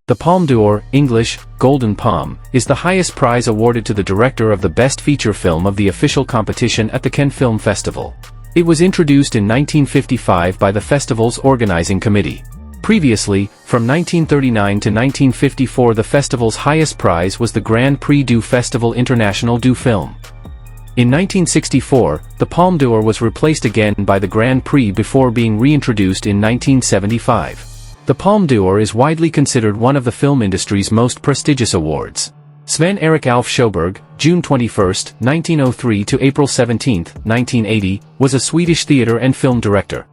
The Palme d'Or, English, Golden Palm, is the highest prize awarded to the director of the best feature film of the official competition at the Cannes Film Festival. It was introduced in 1955 by the festival's organizing committee. Previously, from 1939 to 1954 the festival's highest prize was the Grand Prix du Festival International du Film. In 1964, the Palme d'Or was replaced again by the Grand Prix before being reintroduced in 1975. The Palme d'Or is widely considered one of the film industry's most prestigious awards. Sven-Erik Alf Sjoberg, June 21, 1903 to April 17, 1980, was a Swedish theater and film director.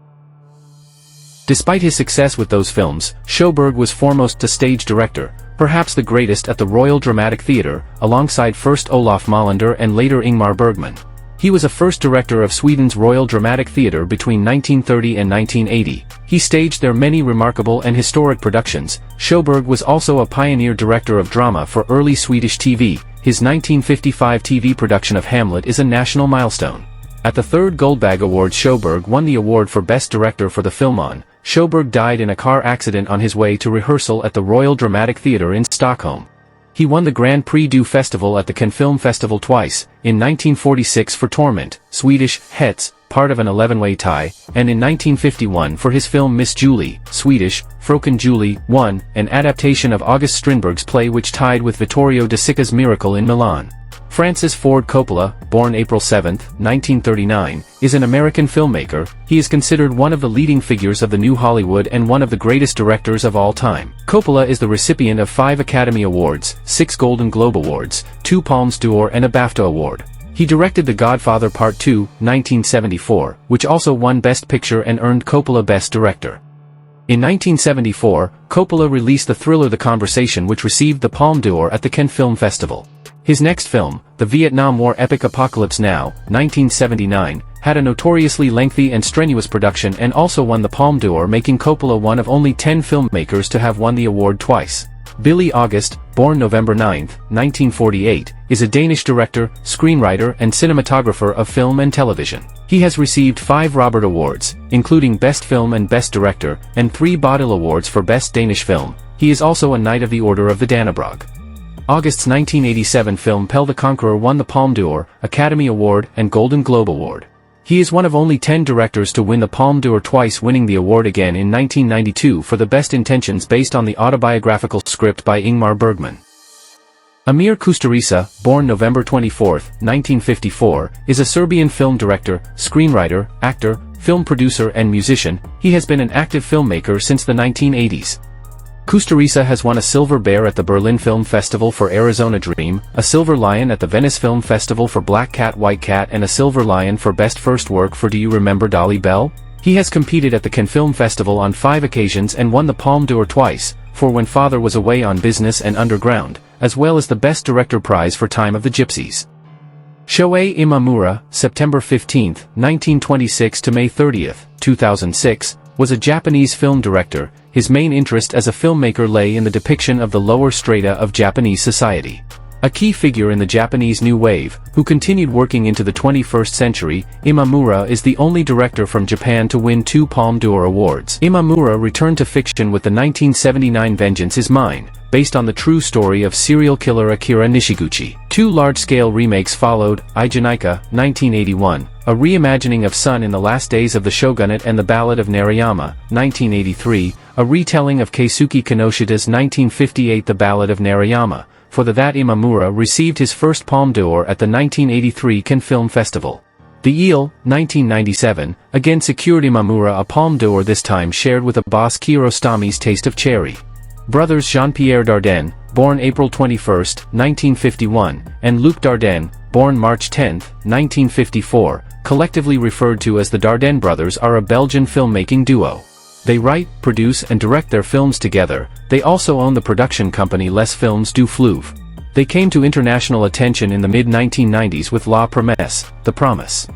Despite his success with those films, Sjoberg was foremost a stage director, perhaps the greatest at the Royal Dramatic Theatre, alongside first Olof Malander and later Ingmar Bergman. He was a first director of Sweden's Royal Dramatic Theatre between 1930 and 1980. He staged their many remarkable and historic productions. Sjoberg was also a pioneer director of drama for early Swedish TV. His 1955 TV production of Hamlet is a national milestone. At the third Guldbagge Awards, Sjoberg won the award for Best Director for the film On. Sjoberg died in a car accident on his way to rehearsal at the Royal Dramatic Theatre in Stockholm. He won the Grand Prix du Festival at the Cannes Film Festival twice, in 1946 for Torment, Swedish, Hets, part of an 11-way tie, and in 1951 for his film Miss Julie, Swedish, Fröken Julie, 1, an adaptation of August Strindberg's play which tied with Vittorio De Sica's Miracle in Milan. Francis Ford Coppola, born April 7, 1939, is an American filmmaker. He is considered one of the leading figures of the New Hollywood and one of the greatest directors of all time. Coppola is the recipient of 5 Academy Awards, 6 Golden Globe Awards, 2 Palmes d'Or and a BAFTA Award. He directed The Godfather Part 2, 1974, which also won Best Picture and earned Coppola Best Director. In 1974, Coppola released the thriller The Conversation, which received the Palme d'Or at the Cannes Film Festival. His next film, the Vietnam War epic Apocalypse Now, 1979, had a notoriously lengthy and strenuous production and also won the Palme d'Or, making Coppola one of only 10 filmmakers to have won the award twice. Bille August, born November 9, 1948, is a Danish director, screenwriter and cinematographer of film and television. He has received 5 Robert Awards, including Best Film and Best Director, and 3 Bodil Awards for Best Danish Film. He is also a Knight of the Order of the Dannebrog. August's 1987 film Pelle the Conqueror won the Palme d'Or, Academy Award and Golden Globe Award. He is one of only 10 directors to win the Palme d'Or twice, winning the award again in 1992 for The Best Intentions based on the autobiographical script by Ingmar Bergman. Emir Kusturica, born November 24, 1954, is a Serbian film director, screenwriter, actor, film producer and musician. He has been an active filmmaker since the 1980s. Kusturica has won a Silver Bear at the Berlin Film Festival for Arizona Dream, a Silver Lion at the Venice Film Festival for Black Cat White Cat and a Silver Lion for Best First Work for Do You Remember Dolly Bell? He has competed at the Cannes Film Festival on 5 occasions and won the Palme d'Or twice, for When Father Was Away on Business and Underground, as well as the Best Director prize for Time of the Gypsies. Shōhei Imamura, September 15, 1926 to May 30, 2006, was a Japanese film director. His main interest as a filmmaker lay in the depiction of the lower strata of Japanese society. A key figure in the Japanese New Wave, who continued working into the 21st century, Imamura is the only director from Japan to win 2 Palme d'Or awards. Imamura returned to fiction with the 1979 Vengeance Is Mine, based on the true story of serial killer Akira Nishiguchi. 2 large-scale remakes followed, Ijanika, 1981, a reimagining of Sun in the Last Days of the Shogunate and the Ballad of Narayama, 1983, a retelling of Keisuke Kinoshida's 1958 The Ballad of Narayama. For that Imamura received his first Palme d'Or at the 1983 Cannes Film Festival. The Eel, 1997, again secured Imamura a Palme d'Or, this time shared with Abbas Kiarostami's Taste of Cherry. Brothers Jean-Pierre Dardenne, born April 21, 1951, and Luc Dardenne, born March 10, 1954, collectively referred to as the Dardenne brothers, are a Belgian filmmaking duo. They write, produce and direct their films together. They also own the production company Les Films du Fleuve. They came to international attention in the mid-1990s with La Promesse, The Promise.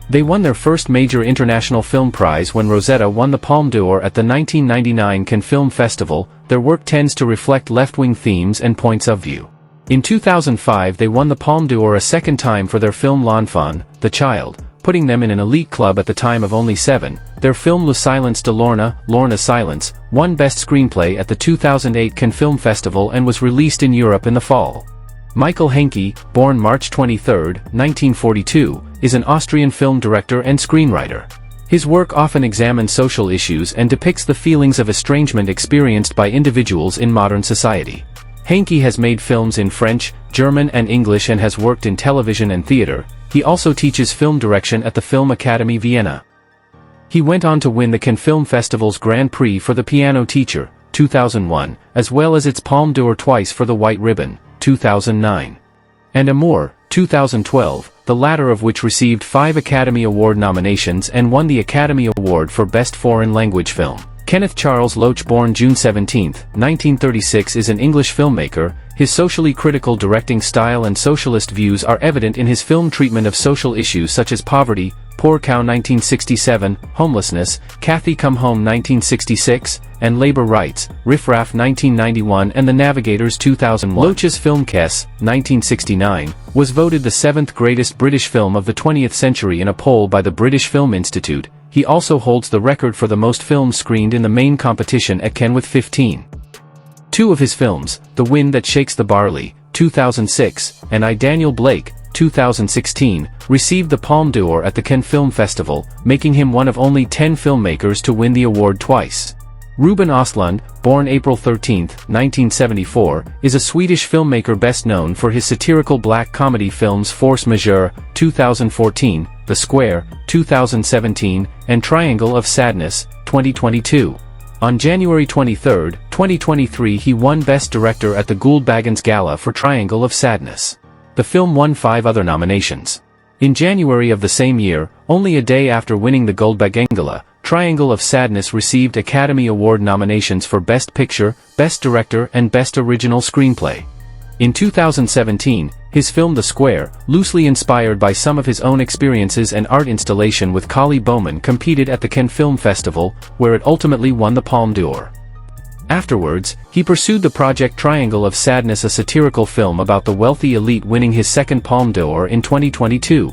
They won their first major international film prize when Rosetta won the Palme d'Or at the 1999 Cannes Film Festival. Their work tends to reflect left-wing themes and points of view. In 2005 they won the Palme d'Or a second time for their film L'Enfant, The Child, putting them in an elite club at the time of only 7. Their film Le Silence de Lorna, Lorna Silence, won Best Screenplay at the 2008 Cannes Film Festival and was released in Europe in the fall. Michael Hanke, born March 23, 1942, is an Austrian film director and screenwriter. His work often examines social issues and depicts the feelings of estrangement experienced by individuals in modern society. Hanke has made films in French, German and English and has worked in television and theater. He also teaches film direction at the Film Academy Vienna. He went on to win the Cannes Film Festival's Grand Prix for The Piano Teacher, 2001, as well as its Palme d'Or twice for The White Ribbon, 2009. And Amour, 2012, the latter of which received 5 Academy Award nominations and won the Academy Award for Best Foreign Language Film. Kenneth Charles Loach, born June 17, 1936, is an English filmmaker. His socially critical directing style and socialist views are evident in his film treatment of social issues such as poverty, Poor Cow 1967, homelessness, Kathy Come Home 1966, and labor rights, Riff Raff 1991 and The Navigators 2001. Loach's film Kes, 1969, was voted the 7th greatest British film of the 20th century in a poll by the British Film Institute. He also holds the record for the most films screened in the main competition at Cannes with 15. 2 of his films, The Wind That Shakes the Barley, 2006, and I, Daniel Blake, 2016, received the Palme d'Or at the Cannes Film Festival, making him one of only 10 filmmakers to win the award twice. Ruben Östlund, born April 13, 1974, is a Swedish filmmaker best known for his satirical black comedy films Force Majeure, 2014, The Square, 2017, and Triangle of Sadness, 2022. On January 23, 2023 he won Best Director at the Guldbaggens Gala for Triangle of Sadness. The film won 5 other nominations. In January of the same year, only a day after winning the Guldbaggen, Triangle of Sadness received Academy Award nominations for Best Picture, Best Director and Best Original Screenplay. In 2017, his film The Square, loosely inspired by some of his own experiences and art installation with Kali Bowman, competed at the Cannes Film Festival, where it ultimately won the Palme d'Or. Afterwards, he pursued the project Triangle of Sadness, a satirical film about the wealthy elite, winning his second Palme d'Or in 2022.